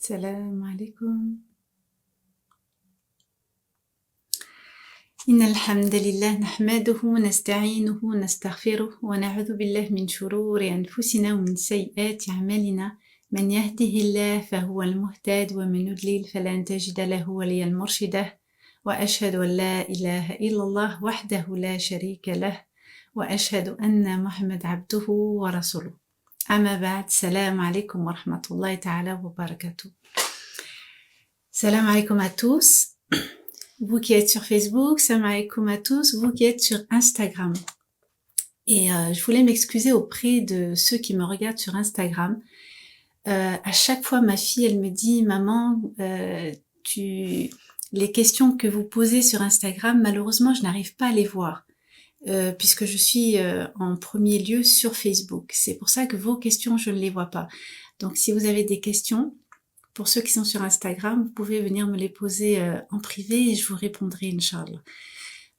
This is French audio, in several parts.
السلام عليكم. إن الحمد لله نحمده ونستعينه ونستغفره ونعوذ بالله من شرور أنفسنا ومن سيئات أعمالنا. من يهده الله فهو المهتد ومن يضلل فلن تجد له وليا مرشدا. وأشهد أن لا إله إلا الله وحده لا شريك له وأشهد أن محمد عبده ورسوله. أما بعد، السلام عليكم ورحمة الله تعالى وبركاته. Salam alaikum à tous, vous qui êtes sur Facebook, salam alaikum à tous, vous qui êtes sur Instagram. Et je voulais m'excuser auprès de ceux qui me regardent sur Instagram. À chaque fois, ma fille, elle me dit, maman, les questions que vous posez sur Instagram, malheureusement, je n'arrive pas à les voir, puisque je suis en premier lieu sur Facebook. C'est pour ça que vos questions, je ne les vois pas. Donc, si vous avez des questions, pour ceux qui sont sur Instagram, vous pouvez venir me les poser en privé et je vous répondrai, Inch'Allah.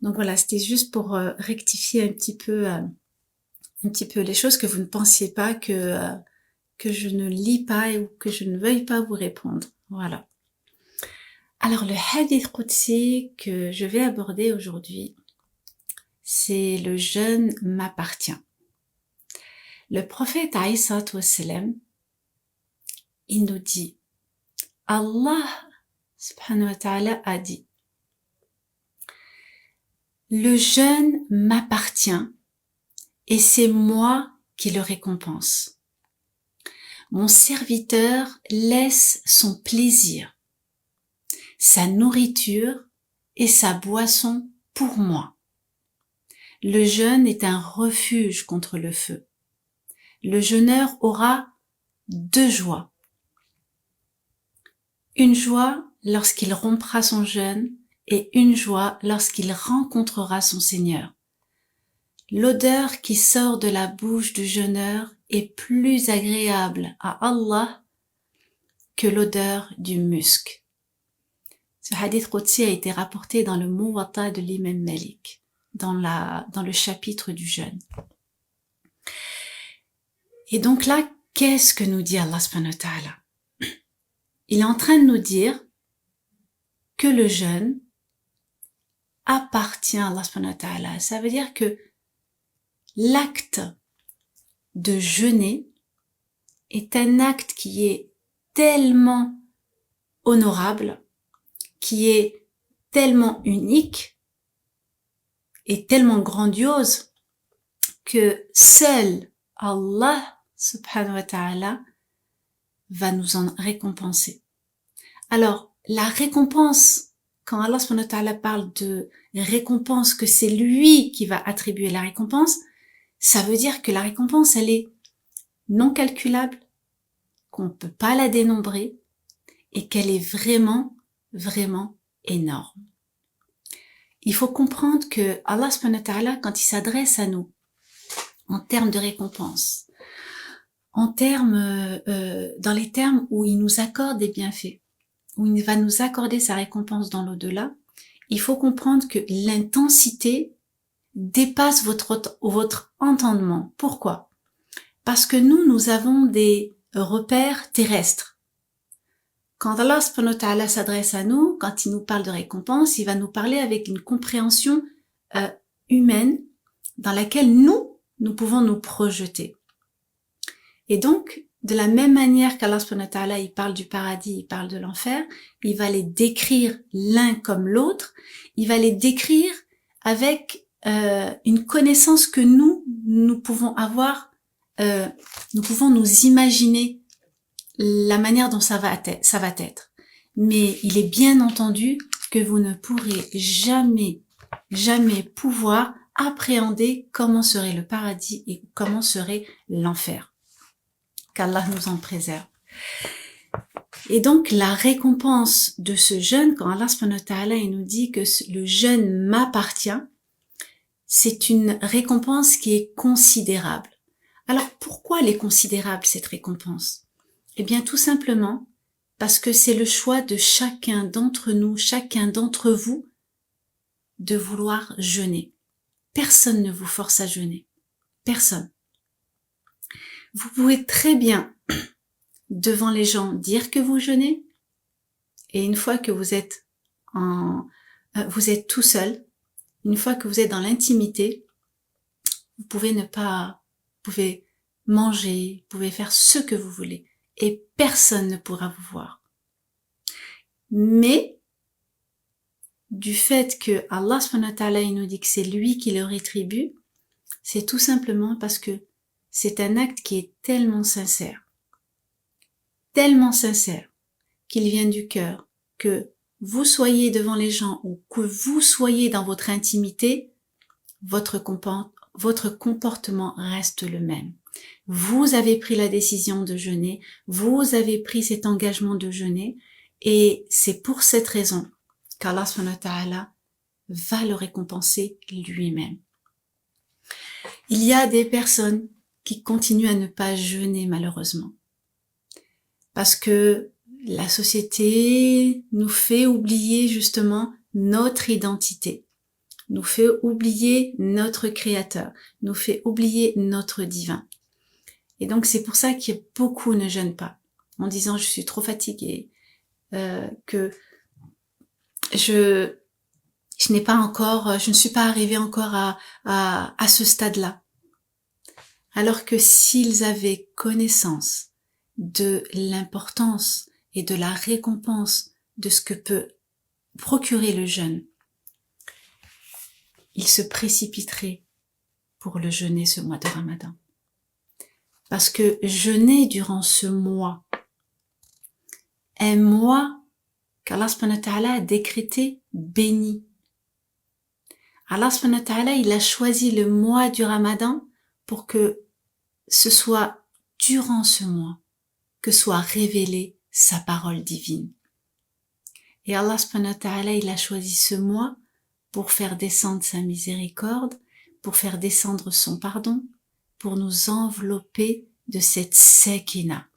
Donc voilà, c'était juste pour rectifier un petit peu les choses, que vous ne pensiez pas que je ne lis pas ou que je ne veuille pas vous répondre. Voilà. Alors le hadith qudsi que je vais aborder aujourd'hui, c'est le jeûne m'appartient. Le prophète alayhi salatu wassalam, il nous dit, Allah subhanahu wa ta'ala a dit, le jeûne m'appartient et c'est moi qui le récompense. Mon serviteur laisse son plaisir, sa nourriture et sa boisson pour moi. Le jeûne est un refuge contre le feu. Le jeûneur aura deux joies. Une joie lorsqu'il rompra son jeûne et une joie lorsqu'il rencontrera son Seigneur. L'odeur qui sort de la bouche du jeûneur est plus agréable à Allah que l'odeur du musc. Ce hadith qudsi a été rapporté dans le Muwatta de l'imam Malik, dans le chapitre du jeûne. Et donc là, qu'est-ce que nous dit Allah subhanahu wa ta'ala? Il est en train de nous dire que le jeûne appartient à Allah subhanahu wa ta'ala. Ça veut dire que l'acte de jeûner est un acte qui est tellement honorable, qui est tellement unique et tellement grandiose que seul Allah subhanahu wa ta'ala va nous en récompenser. Alors, la récompense, quand Allah subhanahu wa ta'ala parle de récompense, que c'est lui qui va attribuer la récompense, ça veut dire que la récompense, elle est non calculable, qu'on ne peut pas la dénombrer et qu'elle est vraiment, vraiment énorme. Il faut comprendre que Allah subhanahu wa ta'ala, quand il s'adresse à nous, en termes de récompense, en termes, dans les termes où il nous accorde des bienfaits, où il va nous accorder sa récompense dans l'au-delà, il faut comprendre que l'intensité dépasse votre entendement. Pourquoi? Parce que nous avons des repères terrestres. Quand Allah subhanahu wa ta'ala s'adresse à nous, quand il nous parle de récompense, il va nous parler avec une compréhension humaine dans laquelle nous pouvons nous projeter. Et donc, de la même manière qu'Allah subhanahu wa ta'ala, il parle du paradis, il parle de l'enfer, il va les décrire l'un comme l'autre, il va les décrire avec une connaissance que nous pouvons avoir, nous pouvons nous imaginer la manière dont ça va être. Mais il est bien entendu que vous ne pourrez jamais pouvoir appréhender comment serait le paradis et comment serait l'enfer. Qu'Allah nous en préserve. Et donc, la récompense de ce jeûne, quand Allah subhanahu wa ta'ala, il nous dit que le jeûne m'appartient, c'est une récompense qui est considérable. Alors, pourquoi elle est considérable, cette récompense? Eh bien, tout simplement, parce que c'est le choix de chacun d'entre nous, chacun d'entre vous, de vouloir jeûner. Personne ne vous force à jeûner. Personne. Vous pouvez très bien devant les gens dire que vous jeûnez, et une fois que vous êtes tout seul, une fois que vous êtes dans l'intimité, vous pouvez vous pouvez manger, vous pouvez faire ce que vous voulez, et personne ne pourra vous voir. Mais, du fait que Allah subhanahu wa ta'ala il nous dit que c'est lui qui le rétribue, c'est tout simplement parce que c'est un acte qui est tellement sincère qu'il vient du cœur, que vous soyez devant les gens ou que vous soyez dans votre intimité, votre comportement reste le même. Vous avez pris la décision de jeûner, vous avez pris cet engagement de jeûner, et c'est pour cette raison qu'Allah subhanahu wa ta'ala va le récompenser lui-même. Il y a des personnes qui continuent à ne pas jeûner malheureusement, parce que la société nous fait oublier justement notre identité, nous fait oublier notre créateur, nous fait oublier notre divin. Et donc c'est pour ça que beaucoup ne jeûnent pas, en disant je suis trop fatiguée, que je ne suis pas arrivée encore à ce stade-là. Alors que s'ils avaient connaissance de l'importance et de la récompense de ce que peut procurer le jeûne, ils se précipiteraient pour le jeûner ce mois de Ramadan. Parce que jeûner durant ce mois, un mois qu'Allah subhanahu wa ta'ala a décrété béni. Allah subhanahu wa ta'ala, il a choisi le mois du Ramadan pour que ce soit durant ce mois que soit révélée sa parole divine. Et Allah subhanahu wa ta'ala, il a choisi ce mois pour faire descendre sa miséricorde, pour faire descendre son pardon, pour nous envelopper de cette sakina.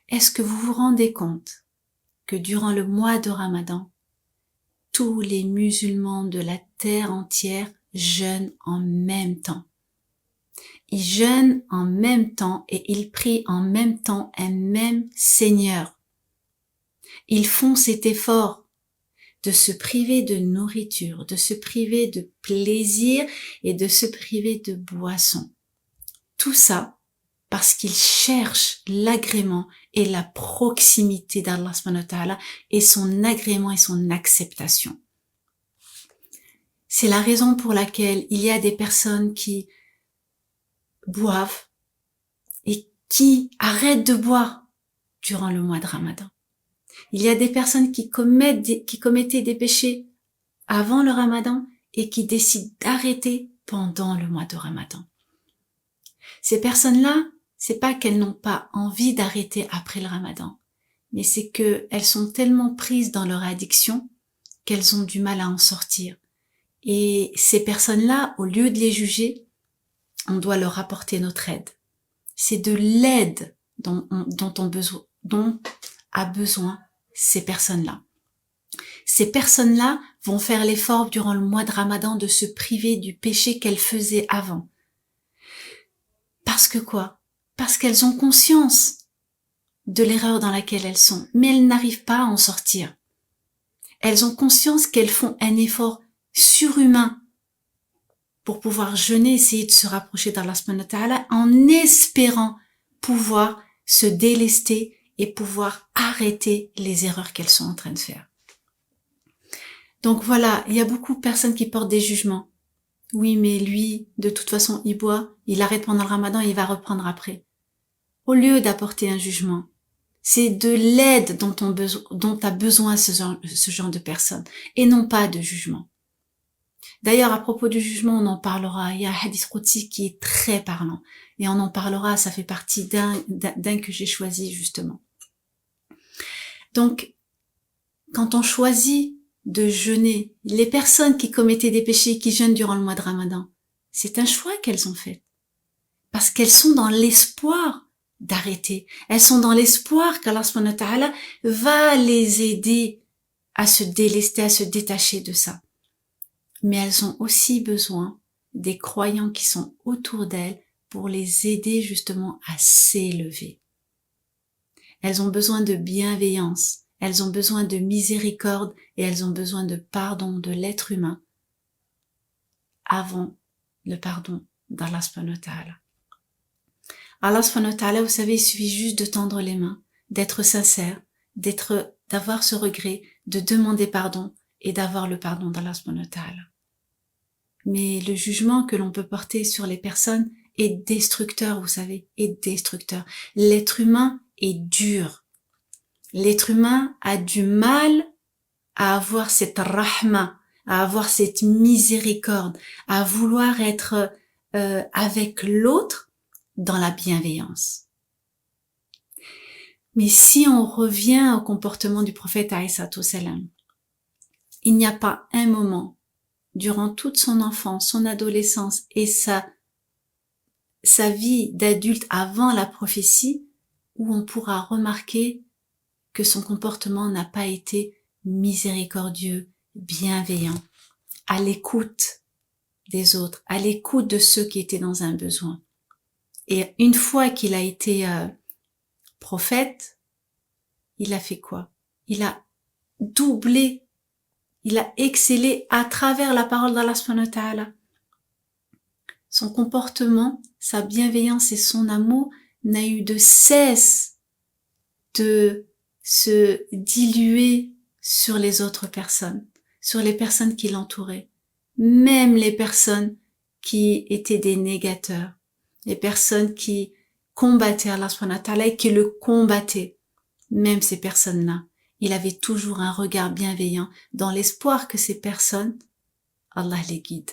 Est-ce que vous vous rendez compte que durant le mois de Ramadan, tous les musulmans de la terre entière jeûnent en même temps? Ils jeûnent en même temps et ils prient en même temps un même Seigneur. Ils font cet effort de se priver de nourriture, de se priver de plaisir et de se priver de boisson. Tout ça parce qu'ils cherchent l'agrément et la proximité d'Allah subhanahu wa ta'ala et son agrément et son acceptation. C'est la raison pour laquelle il y a des personnes qui boivent et qui arrêtent de boire durant le mois de Ramadan. Il y a des personnes qui commettaient des péchés avant le Ramadan et qui décident d'arrêter pendant le mois de Ramadan. Ces personnes-là, c'est pas qu'elles n'ont pas envie d'arrêter après le Ramadan, mais c'est qu'elles sont tellement prises dans leur addiction qu'elles ont du mal à en sortir. Et ces personnes-là, au lieu de les juger, on doit leur apporter notre aide. C'est de l'aide dont a besoin ces personnes-là. Ces personnes-là vont faire l'effort durant le mois de Ramadan de se priver du péché qu'elles faisaient avant. Parce que quoi? Parce qu'elles ont conscience de l'erreur dans laquelle elles sont, mais elles n'arrivent pas à en sortir. Elles ont conscience qu'elles font un effort surhumain pour pouvoir jeûner, essayer de se rapprocher d'Allah subhanahu wa ta'ala en espérant pouvoir se délester et pouvoir arrêter les erreurs qu'elles sont en train de faire. Donc voilà, il y a beaucoup de personnes qui portent des jugements. Oui, mais lui, de toute façon, il boit, il arrête pendant le Ramadan et il va reprendre après. Au lieu d'apporter un jugement, c'est de l'aide dont a besoin ce genre de personnes et non pas de jugement. D'ailleurs, à propos du jugement, on en parlera. Il y a un hadith qudsi qui est très parlant. Et on en parlera, ça fait partie d'un que j'ai choisi, justement. Donc, quand on choisit de jeûner, les personnes qui commettaient des péchés, qui jeûnent durant le mois de Ramadan, c'est un choix qu'elles ont fait. Parce qu'elles sont dans l'espoir d'arrêter. Elles sont dans l'espoir qu'Allah subhanahu wa ta'ala va les aider à se délester, à se détacher de ça. Mais elles ont aussi besoin des croyants qui sont autour d'elles pour les aider justement à s'élever. elles ont besoin de bienveillance, elles ont besoin de miséricorde et elles ont besoin de pardon de l'être humain avant le pardon d'Allah subhanahu wa ta'ala. Allah subhanahu wa ta'ala, vous savez, il suffit juste de tendre les mains, d'être sincère, d'avoir ce regret, de demander pardon et d'avoir le pardon d'Allah subhanahu wa ta'ala. Mais le jugement que l'on peut porter sur les personnes est destructeur, vous savez, est destructeur. L'être humain est dur. L'être humain a du mal à avoir cette rahma, à avoir cette miséricorde, à vouloir être avec l'autre dans la bienveillance. Mais si on revient au comportement du prophète alayhi salam, il n'y a pas un moment durant toute son enfance, son adolescence et sa vie d'adulte avant la prophétie où on pourra remarquer que son comportement n'a pas été miséricordieux, bienveillant, à l'écoute des autres, à l'écoute de ceux qui étaient dans un besoin. Et une fois qu'il a été prophète, il a fait quoi? Il a doublé, il a excellé à travers la parole d'Allah subhanahu wa ta'ala. Son comportement, sa bienveillance et son amour n'a eu de cesse de se diluer sur les autres personnes, sur les personnes qui l'entouraient, même les personnes qui étaient des négateurs, les personnes qui combattaient Allah subhanahu wa ta'ala et qui le combattaient, même ces personnes-là, il avait toujours un regard bienveillant dans l'espoir que ces personnes, Allah les guide.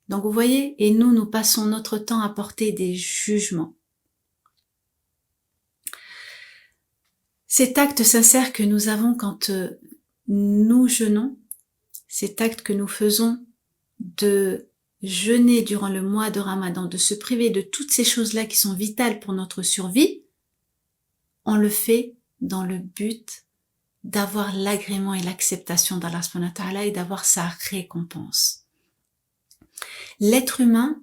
Donc vous voyez, et nous passons notre temps à porter des jugements. Cet acte sincère que nous avons quand nous jeûnons, cet acte que nous faisons de jeûner durant le mois de Ramadan, de se priver de toutes ces choses-là qui sont vitales pour notre survie, on le fait dans le but d'avoir l'agrément et l'acceptation d'Allah subhanahu wa ta'ala et d'avoir sa récompense. L'être humain,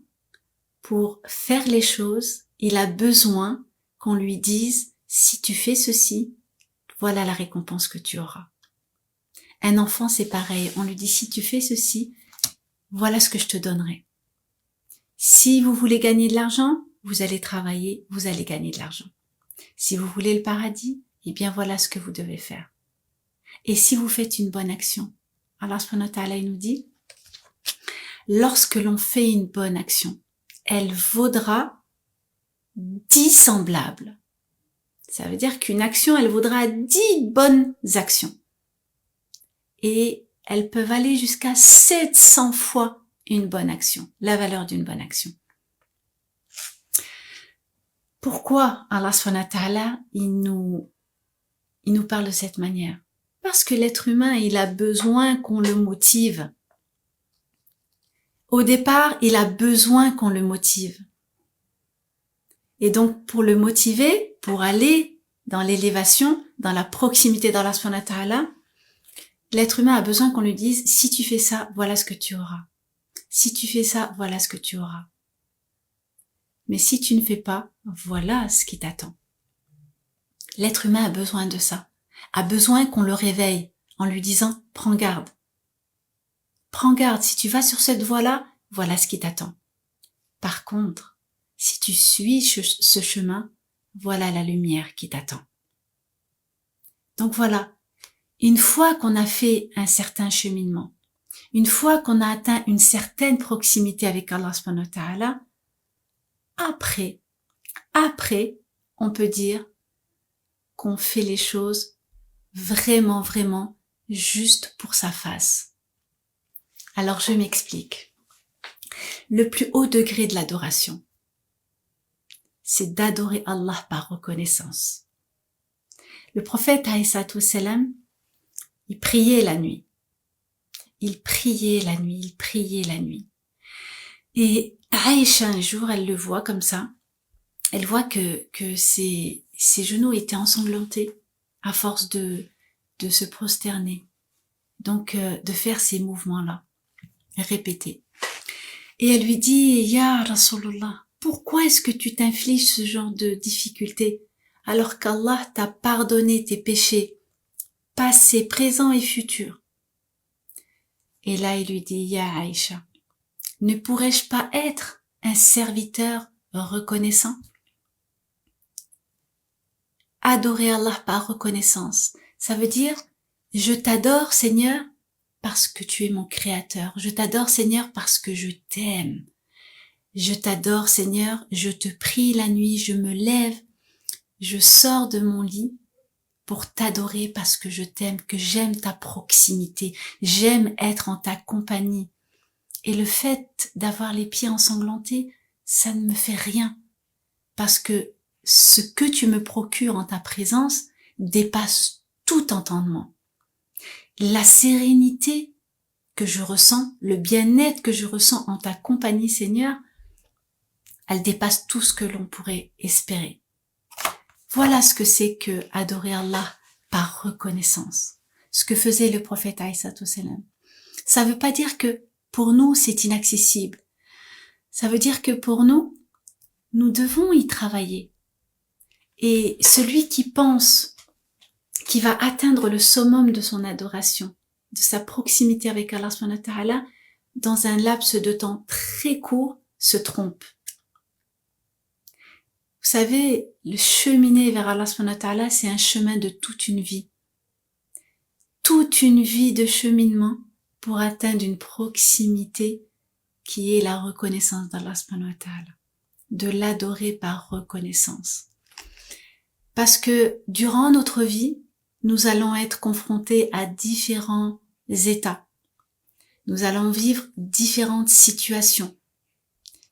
pour faire les choses, il a besoin qu'on lui dise « si tu fais ceci, voilà la récompense que tu auras ». Un enfant, c'est pareil, on lui dit « si tu fais ceci, voilà ce que je te donnerai ». Si vous voulez gagner de l'argent, vous allez travailler, vous allez gagner de l'argent. Si vous voulez le paradis, eh bien voilà ce que vous devez faire. Et si vous faites une bonne action, Allah subhanahu wa ta'ala nous dit, lorsque l'on fait une bonne action, elle vaudra 10 semblables. Ça veut dire qu'une action, elle vaudra 10 bonnes actions. Et elles peuvent aller jusqu'à 700 fois une bonne action, la valeur d'une bonne action. Pourquoi Allah subhanahu wa ta'ala, il nous parle de cette manière? Parce que l'être humain, il a besoin qu'on le motive. Au départ, il a besoin qu'on le motive. Et donc, pour le motiver, pour aller dans l'élévation, dans la proximité d'Allah subhanahu wa ta'ala, l'être humain a besoin qu'on lui dise, si tu fais ça, voilà ce que tu auras. Si tu fais ça, voilà ce que tu auras. Mais si tu ne fais pas, voilà ce qui t'attend. L'être humain a besoin de ça, a besoin qu'on le réveille en lui disant « prends garde ». Prends garde, si tu vas sur cette voie-là, voilà ce qui t'attend. Par contre, si tu suis ce chemin, voilà la lumière qui t'attend. Donc voilà, une fois qu'on a fait un certain cheminement, une fois qu'on a atteint une certaine proximité avec Allah subhanahu wa ta'ala, après, on peut dire qu'on fait les choses vraiment, vraiment juste pour sa face. Alors je m'explique. Le plus haut degré de l'adoration, c'est d'adorer Allah par reconnaissance. Le prophète alayhi salam, il priait la nuit. Il priait la nuit. Et Aïcha, un jour, elle le voit comme ça. Elle voit que ses genoux étaient ensanglantés à force de se prosterner. Donc, de faire ces mouvements-là, répétés. Et elle lui dit, Ya Rasulallah, pourquoi est-ce que tu t'infliges ce genre de difficultés alors qu'Allah t'a pardonné tes péchés, passés, présents et futurs. Et là, il lui dit, Ya Aïcha, ne pourrais-je pas être un serviteur reconnaissant? Adorer Allah par reconnaissance, ça veut dire, je t'adore Seigneur parce que tu es mon créateur. Je t'adore Seigneur parce que je t'aime. Je t'adore Seigneur, je te prie la nuit, je me lève, je sors de mon lit pour t'adorer parce que je t'aime, que j'aime ta proximité, j'aime être en ta compagnie. Et le fait d'avoir les pieds ensanglantés, ça ne me fait rien, parce que ce que tu me procures en ta présence dépasse tout entendement. La sérénité que je ressens, le bien-être que je ressens en ta compagnie, Seigneur, elle dépasse tout ce que l'on pourrait espérer. Voilà ce que c'est que adorer Allah par reconnaissance. Ce que faisait le prophète alayhi salam. Ça veut pas dire que pour nous c'est inaccessible. Ça veut dire que pour nous, nous devons y travailler. Et celui qui pense qu'il va atteindre le summum de son adoration, de sa proximité avec Allah subhanahu wa ta'ala, dans un laps de temps très court, se trompe. Vous savez, le cheminer vers Allah subhanahu wa ta'ala, c'est un chemin de toute une vie. Toute une vie de cheminement pour atteindre une proximité qui est la reconnaissance d'Allah subhanahu wa ta'ala. De l'adorer par reconnaissance. Parce que durant notre vie, nous allons être confrontés à différents états. Nous allons vivre différentes situations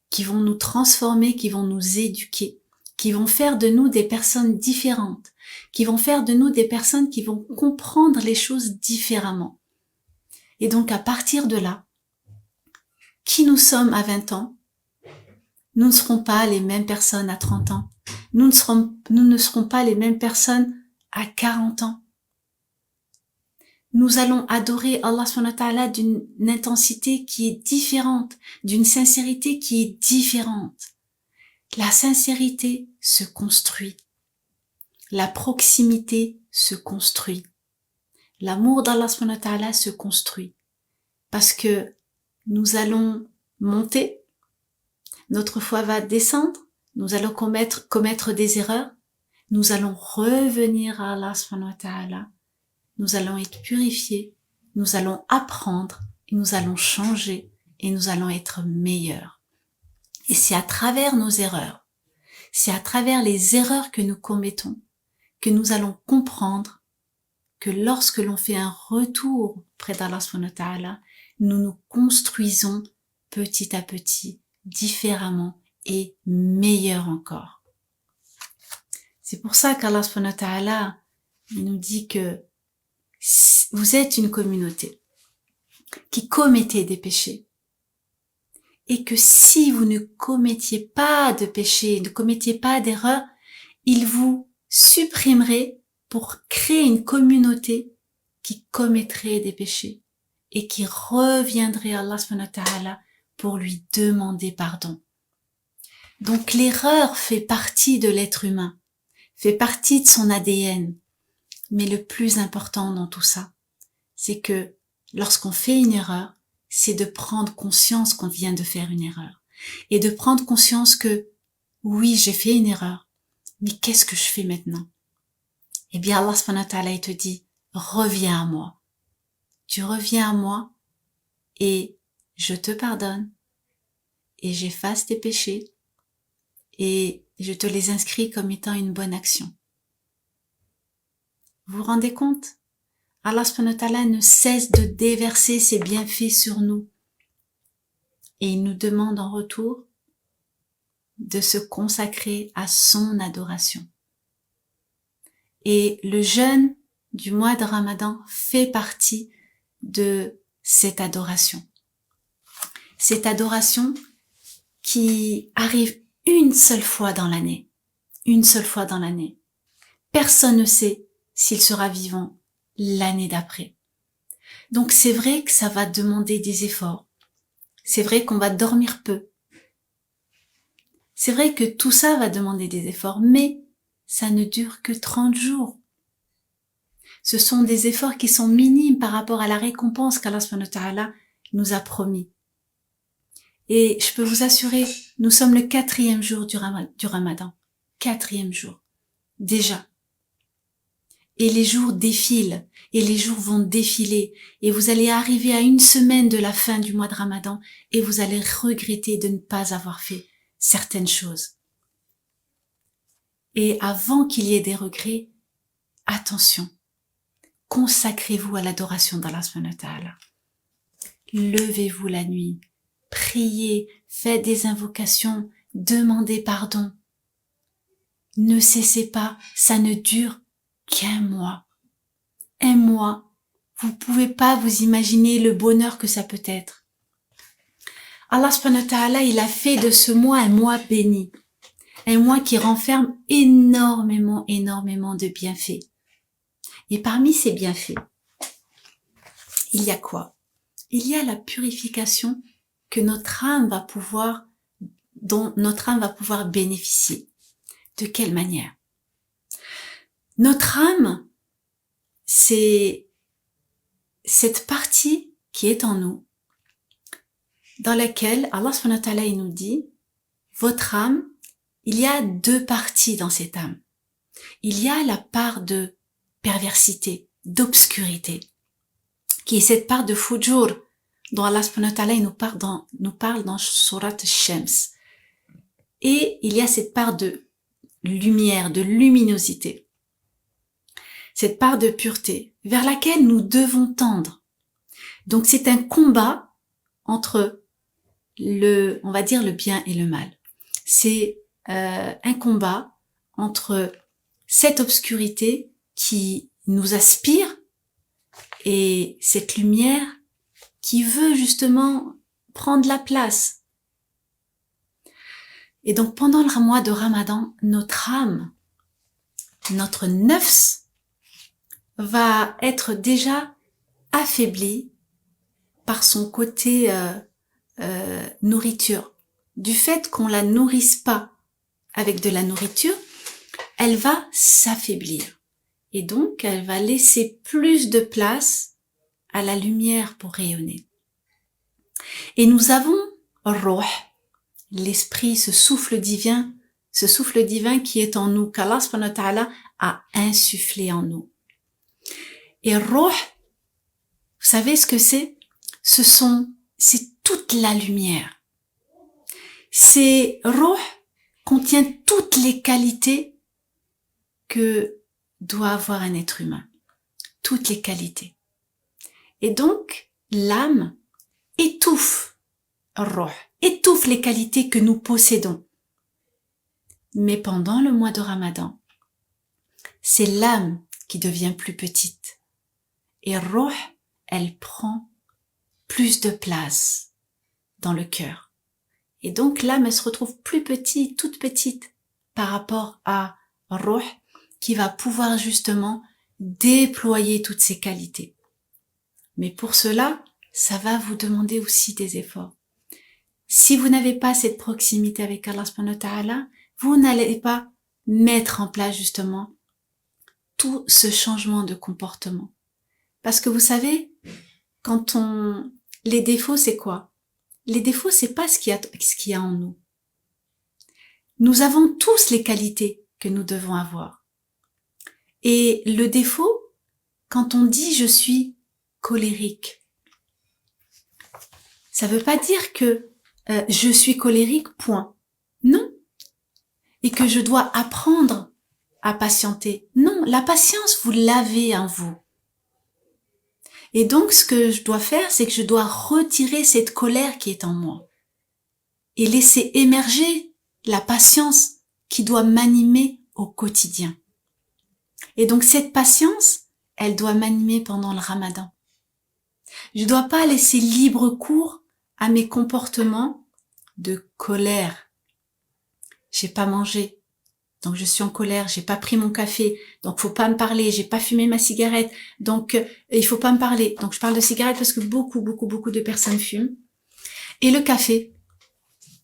qui vont nous transformer, qui vont nous éduquer, qui vont faire de nous des personnes différentes, qui vont faire de nous des personnes qui vont comprendre les choses différemment. Et donc à partir de là, qui nous sommes à 20 ans, nous ne serons pas les mêmes personnes à 30 ans. Nous ne serons pas les mêmes personnes à 40 ans. Nous allons adorer Allah subhanahu wa ta'ala d'une intensité qui est différente, d'une sincérité qui est différente. La sincérité se construit. La proximité se construit. L'amour d'Allah subhanahu wa ta'ala se construit. Parce que nous allons monter, notre foi va descendre, nous allons commettre des erreurs, nous allons revenir à Allah subhanahu wa ta'ala, nous allons être purifiés, nous allons apprendre, et nous allons changer, et nous allons être meilleurs. Et c'est à travers nos erreurs, c'est à travers les erreurs que nous commettons, que nous allons comprendre que lorsque l'on fait un retour près d'Allah subhanahu wa ta'ala, nous nous construisons petit à petit, différemment et meilleur encore. C'est pour ça qu'Allah subhanahu wa ta'ala nous dit que vous êtes une communauté qui commettez des péchés et que si vous ne commettiez pas de péchés, ne commettiez pas d'erreurs, il vous supprimerait pour créer une communauté qui commettrait des péchés et qui reviendrait à Allah subhanahu wa ta'ala pour lui demander pardon. Donc l'erreur fait partie de l'être humain, fait partie de son ADN. Mais le plus important dans tout ça, c'est que lorsqu'on fait une erreur, c'est de prendre conscience qu'on vient de faire une erreur. Et de prendre conscience que, oui, j'ai fait une erreur, mais qu'est-ce que je fais maintenant? Eh bien, Allah subhanahu wa ta'ala, il te dit, reviens à moi. Tu reviens à moi et je te pardonne et j'efface tes péchés et je te les inscris comme étant une bonne action. Vous vous rendez compte? Allah subhanahu wa ta'ala ne cesse de déverser ses bienfaits sur nous. Et il nous demande en retour de se consacrer à son adoration. Et le jeûne du mois de Ramadan fait partie de cette adoration. Cette adoration qui arrive une seule fois dans l'année. Une seule fois dans l'année. Personne ne sait s'il sera vivant l'année d'après. Donc c'est vrai que ça va demander des efforts. C'est vrai qu'on va dormir peu. C'est vrai que tout ça va demander des efforts, mais ça ne dure que 30 jours. Ce sont des efforts qui sont minimes par rapport à la récompense qu'Allah subhanahu wa ta'ala nous a promis. Et je peux vous assurer, nous sommes le 4e jour du Ramadan. 4e jour. Déjà. Et les jours défilent, et les jours vont défiler, et vous allez arriver à une semaine de la fin du mois de Ramadan, et vous allez regretter de ne pas avoir fait certaines choses. Et avant qu'il y ait des regrets, attention, consacrez-vous à l'adoration d'Allah subhanahu wa ta'ala. Levez-vous la nuit, priez, faites des invocations, demandez pardon. Ne cessez pas, ça ne dure qu'un mois. Un mois, vous pouvez pas vous imaginer le bonheur que ça peut être. Allah subhanahu wa ta'ala, il a fait de ce mois un mois béni. Un mois qui renferme énormément de bienfaits. Et parmi ces bienfaits, il y a quoi? Il y a la purification que dont notre âme va pouvoir bénéficier. De quelle manière? Notre âme, c'est cette partie qui est en nous, dans laquelle Allah subhanahu wa ta'ala il nous dit, votre âme, il y a 2 parties dans cette âme. Il y a la part de perversité, d'obscurité, qui est cette part de fujur, dont Allah subhanahu wa ta'ala il nous parle dans Surat Shams. Et il y a cette part de lumière, de luminosité. Cette part de pureté, vers laquelle nous devons tendre. Donc c'est un combat entre on va dire le bien et le mal. C'est un combat entre cette obscurité qui nous aspire et cette lumière qui veut justement prendre la place. Et donc pendant le mois de Ramadan, notre âme, notre nafs, va être déjà affaiblie par son côté nourriture. Du fait qu'on la nourrisse pas avec de la nourriture, elle va s'affaiblir. Et donc, elle va laisser plus de place à la lumière pour rayonner. Et nous avons Ruh, l'esprit, ce souffle divin qui est en nous, qu'Allah subhanahu wa ta'ala a insufflé en nous. Et Ruh, vous savez ce que c'est? C'est toute la lumière. Ruh contient toutes les qualités que doit avoir un être humain. Toutes les qualités. Et donc, l'âme étouffe Ruh, étouffe les qualités que nous possédons. Mais pendant le mois de Ramadan, c'est l'âme qui devient plus petite. Et Ruh, elle prend plus de place dans le cœur. Et donc l'âme, elle se retrouve plus petite, toute petite, par rapport à Ruh, qui va pouvoir justement déployer toutes ses qualités. Mais pour cela, ça va vous demander aussi des efforts. Si vous n'avez pas cette proximité avec Allah subhanahu wa ta'ala, vous n'allez pas mettre en place justement tout ce changement de comportement. Parce que vous savez, les défauts, c'est quoi? Les défauts, c'est pas ce qu'il y a en nous. Nous avons tous les qualités que nous devons avoir. Et le défaut, quand on dit je suis colérique, ça veut pas dire que je suis colérique, point. Non. Et que je dois apprendre à patienter. Non, la patience, vous l'avez en vous. Et donc, ce que je dois faire, c'est que je dois retirer cette colère qui est en moi et laisser émerger la patience qui doit m'animer au quotidien. Et donc, cette patience, elle doit m'animer pendant le Ramadan. Je dois pas laisser libre cours à mes comportements de colère. J'ai pas mangé, donc je suis en colère, j'ai pas pris mon café, donc faut pas me parler, j'ai pas fumé ma cigarette, donc il faut pas me parler. Donc je parle de cigarette parce que beaucoup de personnes fument. Et le café.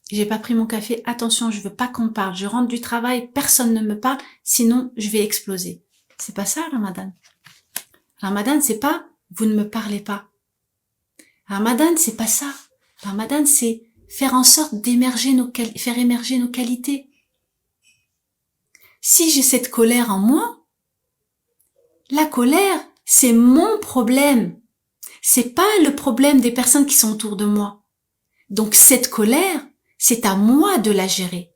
j'ai pas pris mon café, attention, je veux pas qu'on me parle. Je rentre du travail, personne ne me parle, sinon je vais exploser. C'est pas ça, Ramadan. Ramadan, c'est pas vous ne me parlez pas. Ramadan, c'est pas ça. Ramadan, c'est faire en sorte faire émerger nos qualités. Si j'ai cette colère en moi, la colère, c'est mon problème. C'est pas le problème des personnes qui sont autour de moi. Donc cette colère, c'est à moi de la gérer.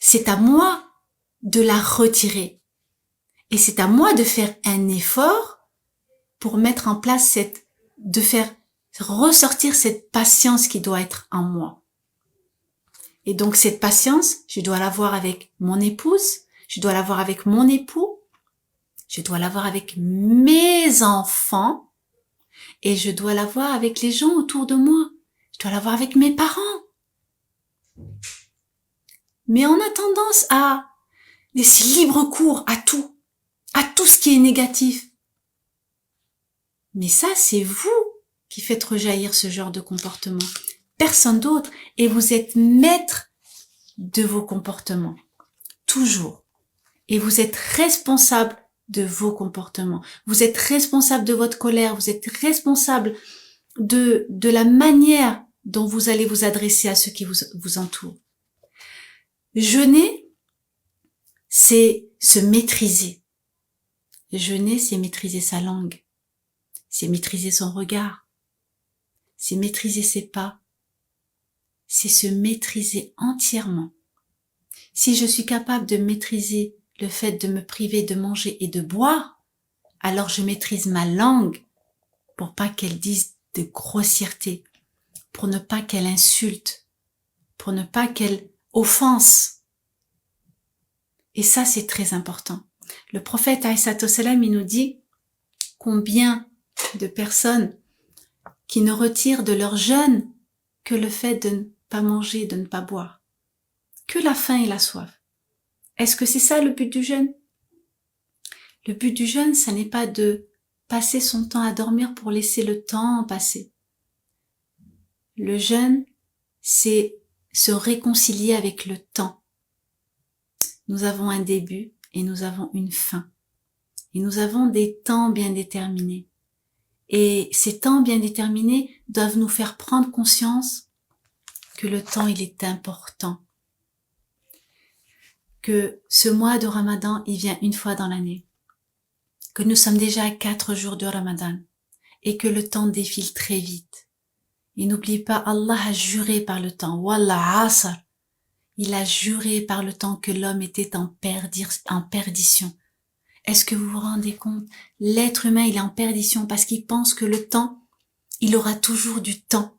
C'est à moi de la retirer. Et c'est à moi de faire un effort pour mettre en place de faire ressortir cette patience qui doit être en moi. Et donc cette patience, je dois l'avoir avec mon épouse, je dois l'avoir avec mon époux, je dois l'avoir avec mes enfants et je dois l'avoir avec les gens autour de moi. Je dois l'avoir avec mes parents. Mais on a tendance à laisser libre cours à tout ce qui est négatif. Mais ça, c'est vous qui faites rejaillir ce genre de comportement. Personne d'autre. Et vous êtes maître de vos comportements. Toujours. Et vous êtes responsable de vos comportements. Vous êtes responsable de votre colère. Vous êtes responsable de la manière dont vous allez vous adresser à ceux qui vous entourent. Jeûner, c'est se maîtriser. Jeûner, c'est maîtriser sa langue. C'est maîtriser son regard. C'est maîtriser ses pas. C'est se maîtriser entièrement. Si je suis capable de maîtriser le fait de me priver de manger et de boire, alors je maîtrise ma langue pour pas qu'elle dise de grossièreté, pour ne pas qu'elle insulte, pour ne pas qu'elle offense. Et ça, c'est très important. Le prophète alayhi salam, il nous dit combien de personnes qui ne retirent de leur jeûne que le fait de ne pas manger, de ne pas boire, que la faim et la soif. Est-ce que c'est ça le but du jeûne? Le but du jeûne, ça n'est pas de passer son temps à dormir pour laisser le temps passer. Le jeûne, c'est se réconcilier avec le temps. Nous avons un début et nous avons une fin. Et nous avons des temps bien déterminés. Et ces temps bien déterminés doivent nous faire prendre conscience que le temps, il est important. Que ce mois de Ramadan, il vient une fois dans l'année. Que nous sommes déjà à 4 jours de Ramadan. Et que le temps défile très vite. Et n'oublie pas, Allah a juré par le temps. Wallah asr. Il a juré par le temps que l'homme était en perdition. Est-ce que vous vous rendez compte? L'être humain, il est en perdition parce qu'il pense que le temps, il aura toujours du temps.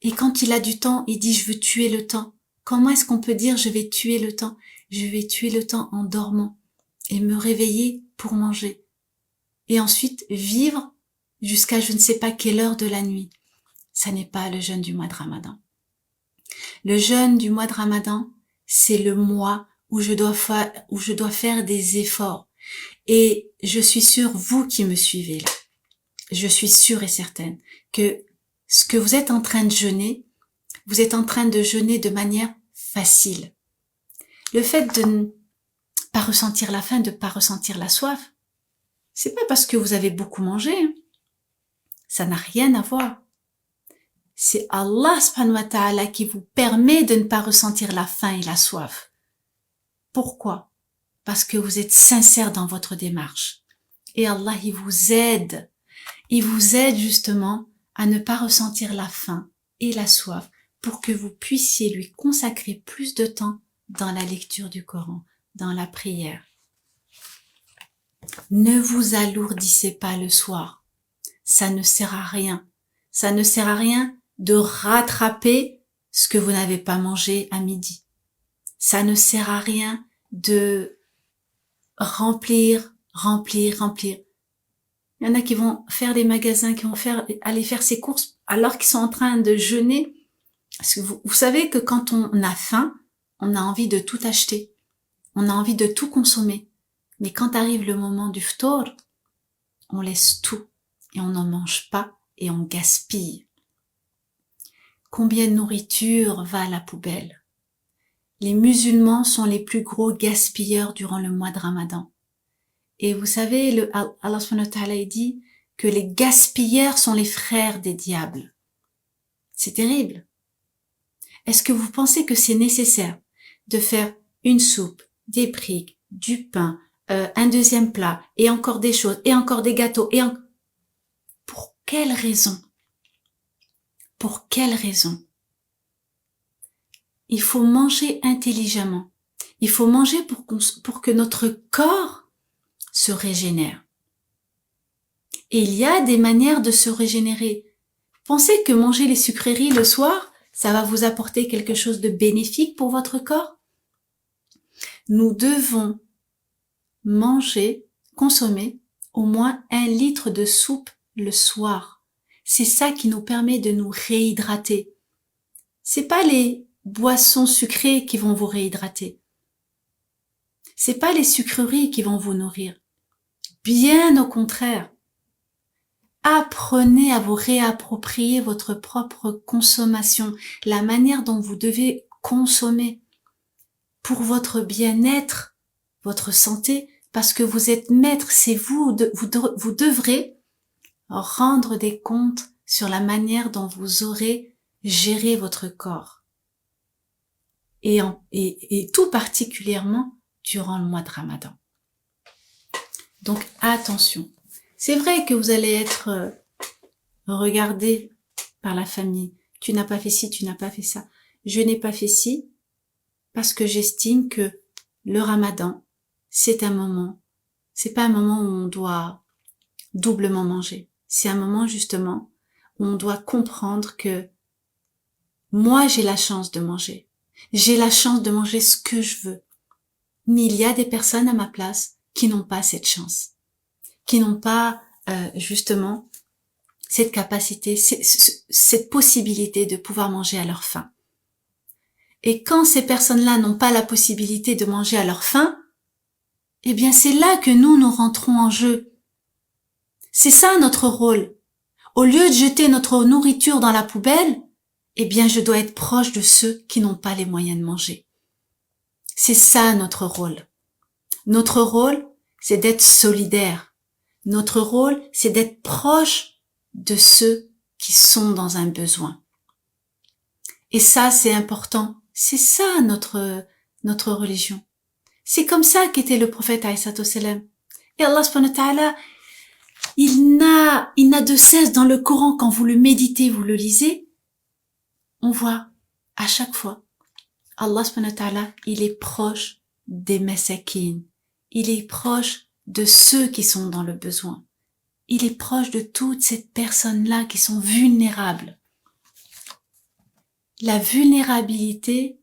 Et quand il a du temps, il dit « je veux tuer le temps ». Comment est-ce qu'on peut dire « je vais tuer le temps » ? Je vais tuer le temps en dormant et me réveiller pour manger. Et ensuite vivre jusqu'à je ne sais pas quelle heure de la nuit. Ça n'est pas le jeûne du mois de Ramadan. Le jeûne du mois de Ramadan, c'est le mois où je dois faire des efforts. Et je suis sûre, vous qui me suivez là, je suis sûre et certaine que ce que vous êtes en train de jeûner, vous êtes en train de jeûner de manière facile. Le fait de ne pas ressentir la faim, de ne pas ressentir la soif, c'est pas parce que vous avez beaucoup mangé. Hein. Ça n'a rien à voir. C'est Allah subhanahu wa ta'ala qui vous permet de ne pas ressentir la faim et la soif. Pourquoi? Parce que vous êtes sincère dans votre démarche. Et Allah, il vous aide. Il vous aide justement à ne pas ressentir la faim et la soif pour que vous puissiez lui consacrer plus de temps dans la lecture du Coran, dans la prière. Ne vous alourdissez pas le soir. Ça ne sert à rien. Ça ne sert à rien de rattraper ce que vous n'avez pas mangé à midi. Ça ne sert à rien de remplir. Il y en a qui vont faire des magasins, qui vont aller faire ses courses alors qu'ils sont en train de jeûner. Parce que vous savez que quand on a faim, on a envie de tout acheter. On a envie de tout consommer. Mais quand arrive le moment du ftour, on laisse tout et on n'en mange pas et on gaspille. combien de nourriture va à la poubelle. Les musulmans sont les plus gros gaspilleurs durant le mois de Ramadan. Et vous savez, Allah subhanahu wa ta'ala dit que les gaspilleurs sont les frères des diables. C'est terrible. Est-ce que vous pensez que c'est nécessaire de faire une soupe, des briques, du pain, un deuxième plat, et encore des choses, et encore des gâteaux, Pour quelle raison? Pour quelle raison? Il faut manger intelligemment. Il faut manger pour que notre corps se régénère. Et il y a des manières de se régénérer. Pensez que manger les sucreries le soir, ça va vous apporter quelque chose de bénéfique pour votre corps? Nous devons consommer au moins 1 litre de soupe le soir. C'est ça qui nous permet de nous réhydrater. C'est pas les boissons sucrées qui vont vous réhydrater. C'est pas les sucreries qui vont vous nourrir. Bien au contraire. Apprenez à vous réapproprier votre propre consommation, la manière dont vous devez consommer pour votre bien-être, votre santé, parce que vous êtes maître, c'est vous devrez rendre des comptes sur la manière dont vous aurez géré votre corps. Et tout particulièrement durant le mois de Ramadan. Donc attention. C'est vrai que vous allez être regardé par la famille. Tu n'as pas fait ci, tu n'as pas fait ça. Je n'ai pas fait ci parce que j'estime que le Ramadan, c'est pas un moment où on doit doublement manger. C'est un moment justement où on doit comprendre que moi j'ai la chance de manger. J'ai la chance de manger ce que je veux. Mais il y a des personnes à ma place qui n'ont pas cette chance, qui n'ont pas justement cette capacité, cette possibilité de pouvoir manger à leur faim. Et quand ces personnes-là n'ont pas la possibilité de manger à leur faim, eh bien c'est là que nous rentrons en jeu. C'est ça notre rôle. Au lieu de jeter notre nourriture dans la poubelle, eh bien je dois être proche de ceux qui n'ont pas les moyens de manger. C'est ça notre rôle. Notre rôle, c'est d'être solidaire. Notre rôle, c'est d'être proche de ceux qui sont dans un besoin. Et ça, c'est important. C'est ça notre religion. C'est comme ça qu'était le prophète alayhi salam. Et Allah subhanahu wa ta'ala, il n'a de cesse dans le Coran, quand vous le méditez, vous le lisez, on voit à chaque fois, Allah subhanahu wa ta'ala, il est proche des masakin. Il est proche de ceux qui sont dans le besoin. Il est proche de toutes ces personnes-là qui sont vulnérables. La vulnérabilité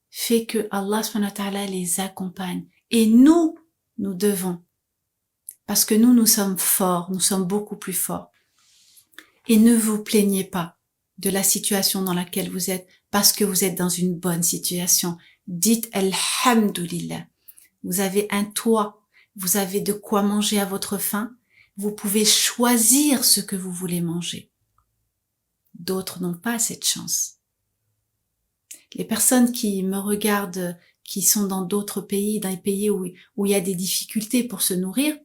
fait que Allah subhanahu wa ta'ala les accompagne. Et nous devons. Parce que nous sommes forts, nous sommes beaucoup plus forts. Et ne vous plaignez pas de la situation dans laquelle vous êtes, parce que vous êtes dans une bonne situation. Dites Alhamdulillah. Vous avez un toit, vous avez de quoi manger à votre faim, vous pouvez choisir ce que vous voulez manger. D'autres n'ont pas cette chance. Les personnes qui me regardent, qui sont dans d'autres pays, dans les pays où il y a des difficultés pour se nourrir,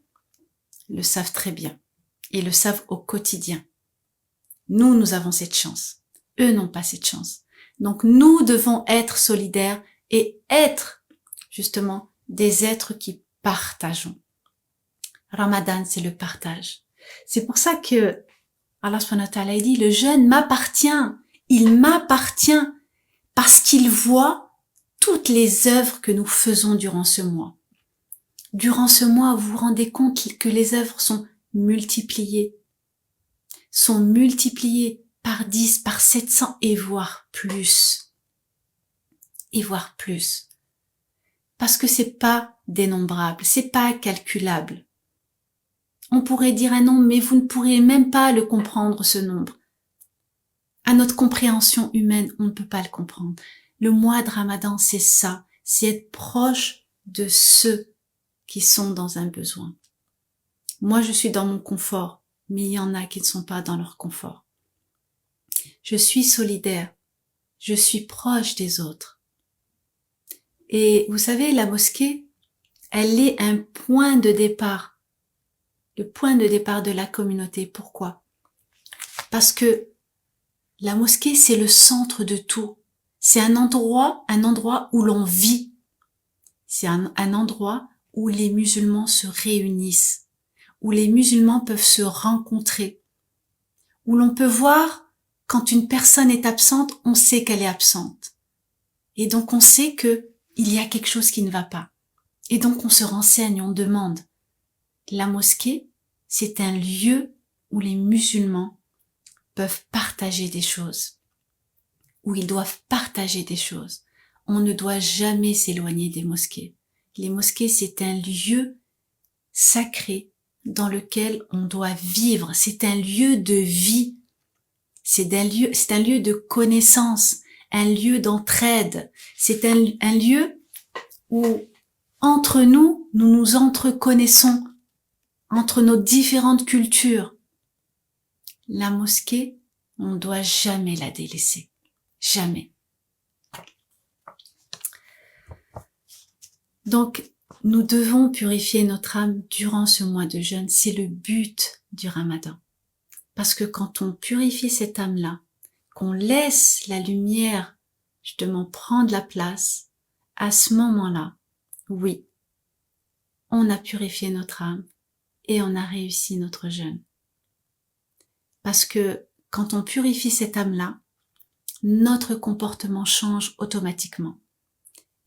le savent très bien. Et le savent au quotidien. Nous avons cette chance. Eux n'ont pas cette chance. Donc nous devons être solidaires et être justement des êtres qui partageons. Ramadan, c'est le partage. C'est pour ça que Allah subhanahu wa ta'ala dit, le jeûne m'appartient. Il m'appartient parce qu'il voit toutes les œuvres que nous faisons durant ce mois. Durant ce mois, vous vous rendez compte que les œuvres sont multipliées par 10, par 700 et voire plus. Et voire plus. Parce que c'est pas dénombrable, c'est pas calculable. On pourrait dire un nombre, mais vous ne pourriez même pas le comprendre, ce nombre. À notre compréhension humaine, on ne peut pas le comprendre. Le mois de Ramadan, c'est ça, c'est être proche de ceux qui sont dans un besoin. Moi, je suis dans mon confort, mais il y en a qui ne sont pas dans leur confort. Je suis solidaire, je suis proche des autres. Et vous savez, la mosquée, elle est un point de départ, le point de départ de la communauté. Pourquoi? Parce que la mosquée, c'est le centre de tout. C'est un endroit où l'on vit. C'est un endroit où les musulmans se réunissent, où les musulmans peuvent se rencontrer, où l'on peut voir quand une personne est absente, on sait qu'elle est absente. Et donc on sait que il y a quelque chose qui ne va pas. Et donc on se renseigne, on demande. La mosquée, c'est un lieu où les musulmans peuvent partager des choses, où ils doivent partager des choses. On ne doit jamais s'éloigner des mosquées. Les mosquées, c'est un lieu sacré dans lequel on doit vivre. C'est un lieu de vie. C'est un lieu de connaissance, un lieu d'entraide. C'est un lieu où, entre nous, nous nous entreconnaissons, entre nos différentes cultures. La mosquée, on ne doit jamais la délaisser. Jamais. Donc, nous devons purifier notre âme durant ce mois de jeûne. C'est le but du Ramadan. Parce que quand on purifie cette âme-là, qu'on laisse la lumière justement prendre la place, à ce moment-là, oui, on a purifié notre âme et on a réussi notre jeûne. Parce que quand on purifie cette âme-là, notre comportement change automatiquement.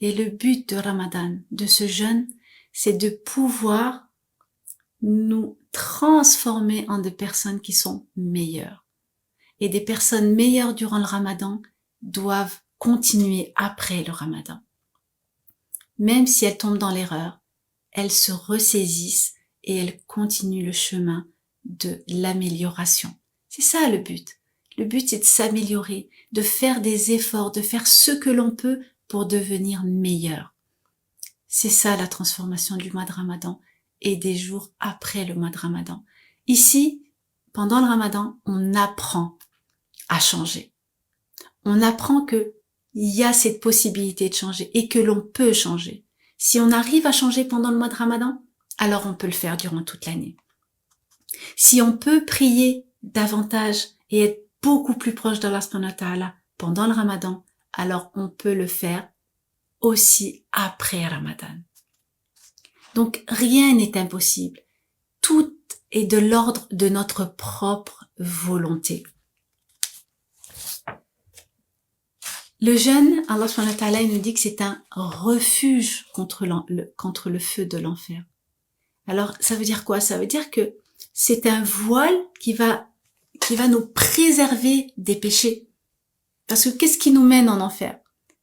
Et le but de Ramadan, de ce jeûne, c'est de pouvoir nous transformer en des personnes qui sont meilleures. Et des personnes meilleures durant le Ramadan doivent continuer après le Ramadan. Même si elles tombent dans l'erreur, elles se ressaisissent et elles continuent le chemin de l'amélioration. C'est ça le but. Le but, c'est de s'améliorer, de faire des efforts, de faire ce que l'on peut pour devenir meilleur. C'est ça la transformation du mois de Ramadan et des jours après le mois de Ramadan. Ici, pendant le Ramadan, on apprend à changer. On apprend que il y a cette possibilité de changer et que l'on peut changer. Si on arrive à changer pendant le mois de Ramadan, alors on peut le faire durant toute l'année. Si on peut prier davantage et être beaucoup plus proche d'Allah subhanahu wa ta'ala pendant le Ramadan, alors on peut le faire aussi après Ramadan. Donc rien n'est impossible. Tout est de l'ordre de notre propre volonté. Le jeûne, Allah subhanahu wa ta'ala nous dit que c'est un refuge contre le feu de l'enfer. Alors ça veut dire quoi? Ça veut dire que c'est un voile qui va nous préserver des péchés. Parce que qu'est-ce qui nous mène en enfer?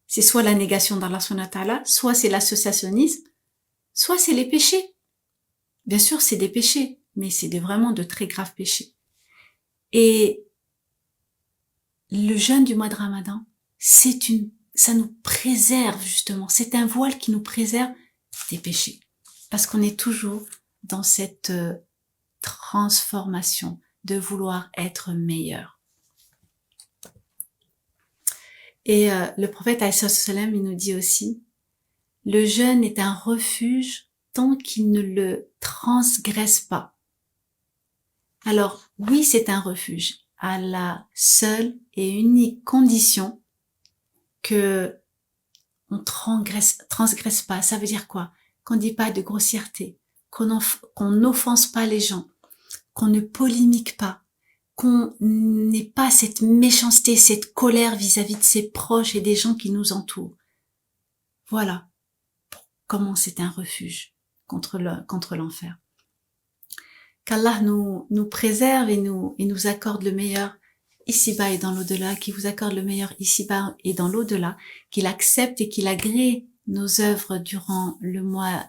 C'est soit la négation d'Allah subhanahu wa ta'ala, soit c'est l'associationnisme, soit c'est les péchés. Bien sûr, c'est des péchés, mais c'est vraiment de très graves péchés. Et le jeûne du mois de Ramadan, ça nous préserve justement. C'est un voile qui nous préserve des péchés. Parce qu'on est toujours dans cette transformation de vouloir être meilleur. Et le prophète alayhi salam, il nous dit aussi, le jeûne est un refuge tant qu'il ne le transgresse pas. Alors, oui, c'est un refuge, à la seule et unique condition que on transgresse pas. Ça veut dire quoi? Qu'on dit pas de grossièreté, qu'on n'offense pas les gens, qu'on ne polémique pas, qu'on n'ait pas cette méchanceté, cette colère vis-à-vis de ses proches et des gens qui nous entourent. Voilà comment c'est un refuge contre l'enfer. Qu'Allah nous préserve et nous accorde le meilleur ici-bas et dans l'au-delà, qu'il vous accorde le meilleur ici-bas et dans l'au-delà, qu'il accepte et qu'il agrée nos œuvres durant le mois